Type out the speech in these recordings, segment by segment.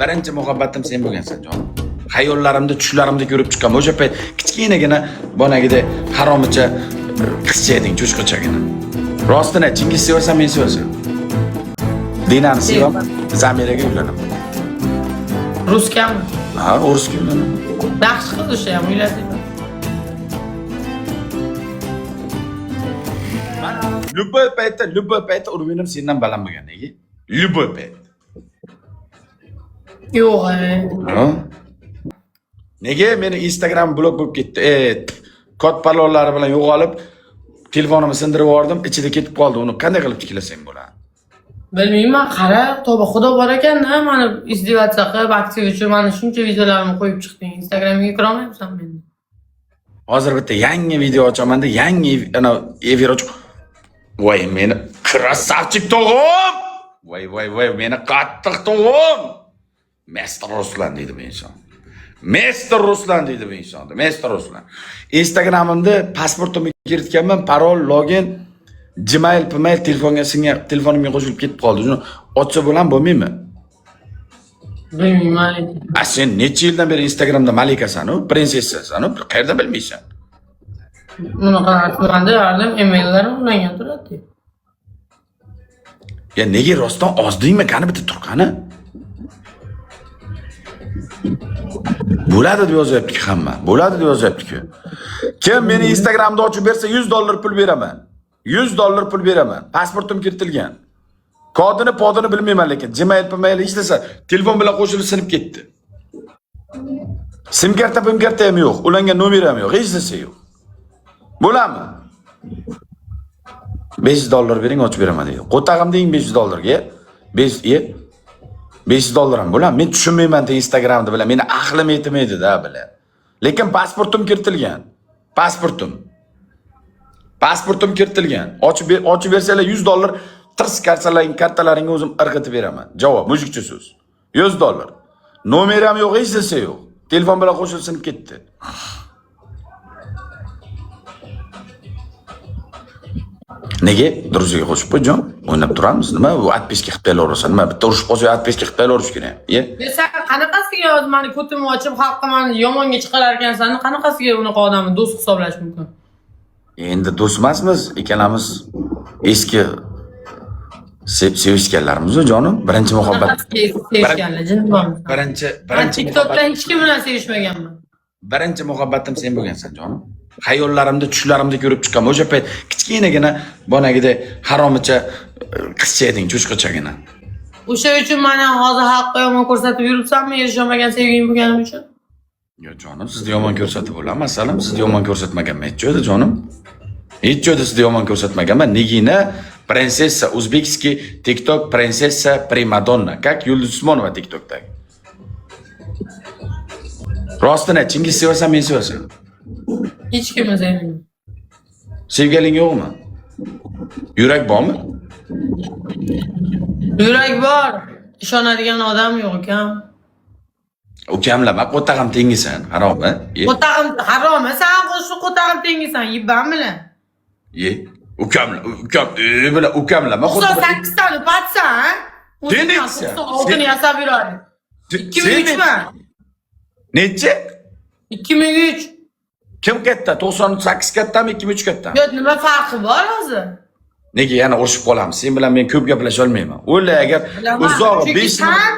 Birinchi muhabbatim sen bo'lgansan, jonim. Hayollarimda, tushlarimda ko'rib chiqqan. O'sha payt kichkinagina bonagida haromicha qizcha eding, cho'chqachagina. Rostini, Chingiz sevasan, men sevasan. Dinani sevaman, Zamiraga uylanaman. Ruskami? Ha, o'risga uylanaman. Yaxshi qiz o'sha ham uylanadi. Любой paytda urug'im sendan baland bo'lgan, nega? Любой payt. Yo'q, Ha? Nega meni Instagram blok bo'lib ketdi? Kod parollar bilan yo'qolib, telefonimni sindirib yubordim, ichida ketib qoldi. Uni qanday qilib tiklasam bo'ladi? Bilmayman, qara, to'ba xudo bor ekan-da, meni izdevаться qilib, aktiv uchun mana shuncha videolarimni qo'yib chiqding. Instagramga kira olmayapsan meni. Hozir bitta yangi video ochaman-da, yangi ana efir ochib. Voy, meni krasavchik tog'im! Voy, meni qattiq tog'im! Master Ruslan deydi bu inson. Master Ruslan deydi bu inson. Master Ruslan. Instagramimda pasportimni kiritganman, parol, login, Gmail, Pmail telefonimga qo'shilib ketib qoldi. Shuni ochsa bo'lan bo'lmaymi? Bilmayman. Sen necha yildan beri Instagramda malikasan-ku, prinsessasan-ku, qayerda bilmaysan? Bunaqa qilganda yardım emaillarni ulangan turadi. Ya nega rostdan ozdingmi? Qani bitta turqani? Bo'ladi deb yozyapti hamma. Bo'ladi deb yozyapti-ku. Kim meni Instagramda ochib bersa $100 pul beraman. $100 pul beraman. Pasportim kiritilgan. Podini bilmayman, lekin Gmail, Pmail hech narsa telefon bilan qo'shilib sinib ketdi. Sim karta ham yo'q, ulangan nomer ham yo'q, hech narsa yo'q. Bo'ladimi? $500 bering, ochib beraman deydi. Qo'tag'im deng $500 ga. $500 ham bo'ladi. Men tushunmayman de Instagramda bilan. Meni aqlim yetmaydi-da bilan. Lekin pasportim kiritilgan. Pasportim kiritilgan. Ochib bersanglar $100 tirs kartalaringga o'zim irg'itib beraman. Javob, mujikcha so'z. $100. Nomer ham yo'q, hech narsa yo'q. Telefon bilan qo'shilib sinib ketdi. Nega? Druziga qo'shib qo'yjon. O'ynab turamiz. Nima? Bu atpeska qilib beraversan. Nima? Bitta urush bo'lsa atpeska qilib beraverish kerak. Sen qanaqasiga o'zi meni ko'timni ochib, xalqqa meni yomonga chiqarar ekansan, qanaqasiga unaqa odamni do'st hisoblash mumkin? Endi do'st emasmiz, ikkalamiz eski sevishganlarimiz jonim. Birinchi muhabbat. Sevishganlar, jinniman. Birinchi TikTokda hech kim bilan sevishmaganman. Birinchi muhabbatim sen bo'lgansan jonim. Hayollarimda, tushlarimda ko'rib chiqqan. O'sha payt kichkinagina bonagida haromicha qizcha eding, cho'chqachagina. O'sha uchun meni hozir xalqqa yomon ko'rsatib yuribsanmi, erishmagan sevging bo'lganim uchun? Yo'q jonim, sizni yomon ko'rsatib bo'laman. Masalan, sizni yomon ko'rsatmaganman hech joyda jonim. Hech joyda sizni yomon ko'rsatmaganman. Nigina prinsessa, o'zbekskiy TikTok prinsessa primadonna, как Yulduz Usmonova TikTokdagi. Rostini, Chingiz sevasan, men sevasan. Hech kimni sevmayman. Sevgaling yo'qmi? Yurak bormi? Yurak bor, ishonadigan odam yo'q ekan. Ukamlar, qo'tag'im tengisan, harommi? Qo'tag'im harom, sen qo'shib qo'tag'im tengisan, yibam bilan. Ukamlar bilan ukamlar. 98 tani patsan, Tengisan. Oltini yasab yuradi. 2003 man. Necha? 2003. Kim katta? 98 kattami, 2003 kattami? Yo'q, nima farqi bor hozir? Nega yana urushib qolamiz? Sen bilan men ko'p gaplasha olmayman. O'yla, agar uzoq 5 yil sen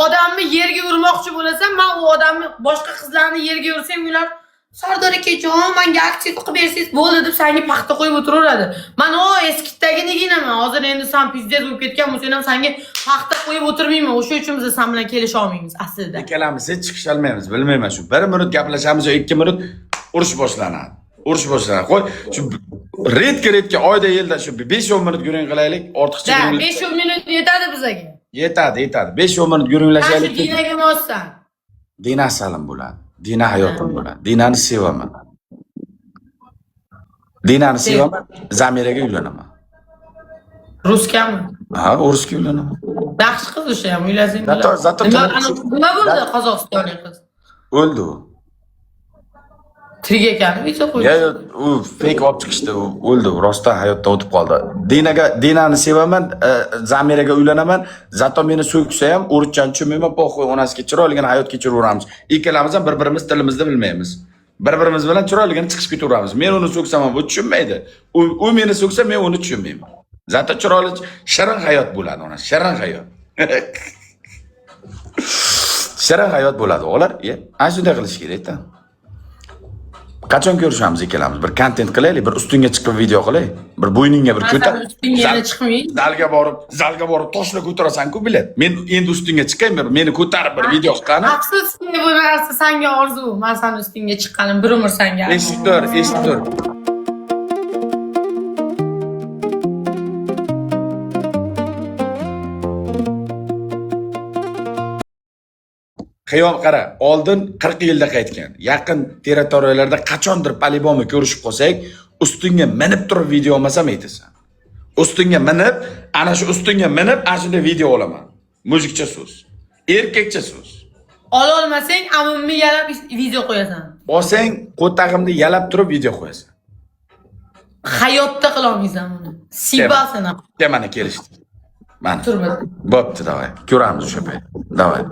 odamni yerga urmoqchi bo'lasan, men u odamni boshqa qizlarni yerga ursam, ular Sardor akajon, menga aktiv qilib bersangiz bo'ldi deb senga paxta qo'yib o'tiraveradi. Men o eskidagi neginaman. Hozir endi sen pizdez bo'lib ketgan bo'lsang ham senga paxta qo'yib o'tirmayman. O'sha uchun biz sen bilan kelisha olmaymiz aslida. Ikkalamiz hech chiqisha olmaymiz, bilmayman shu. 1 minut gaplashamiz, 2 minut urush boshlanadi. Qo'y, shu redka oyda yilda shu 5-10 minut gurung qilaylik, ortiqcha gurung. 5-10 minut yetadi bizga. Yetadi. 5-10 minut gurunglashaylik. Dinaga mossan. Dina salim bo'ladi. Dina hayotim bo'ladi. Dinani sevaman. Zamiraga uylanaman. Ruskami? Ha, o'risga uylanaman. Yaxshi qiz o'sha ham, uylasang bo'ladi. Nima bo'ldi Qozog'istonlik qiz? O'ldi u. Tirik ekan, video qo'ydi. Ya u fake olib chiqishdi, u o'ldi, rostdan hayotdan o'tib qoldi. Dinani sevaman, Zamiraga uylanaman, zato meni so'ksa ham o'richani tushunmayman, po'xoy onasiga chiroyligina hayot kechiraveramiz. Ikkalamiz ham bir-birimiz tilimizni bilmaymiz. Bir-birimiz bilan chiroyligina chiqib ketaveramiz. Men uni so'ksam ham u tushunmaydi. U meni so'ksa men uni tushunmayman. Zato chiroyli shirin hayot bo'ladi ona, shirin hayot. Shirin hayot bo'ladi o'g'lar. Ana shunday qilish kerak-da. Qachon ko'rishamiz ikkalamiz? Bir kontent qilaylik, bir ustunga chiqib video qilaylik. Bir bo'yningga bir ko'tar. Ustingga chiqmay. Zalga borib toshlab ko'tarasan-ku, bilet. Men endi ustunga chiqaymi, meni ko'tarib bir video qilqani. Afsuski bu narsa senga orzu. Men sen ustingga chiqqanim bir umr senga. Eshitib tur. Xiyom qara, oldin 40 yilda qaytgan. Yaqin territoriyalarda qachondir polibomi ko'rishib qolsak, ustunga minib turib video olmasam aytasan. Ustunga minib, ana shu ustunga minib, ana shunday video olaman. Mujikcha so'z. Erkakcha so'z. Ololmasang, amimni yalab video qo'yasan. Olsang, qo'tag'imni yalab turib video qo'yasan. Hayotda qila olmaysan uni. Sibasan. Mana kelishdi. Mana. Turma. Bo'pti, davay. Ko'ramiz o'sha payt. Davay.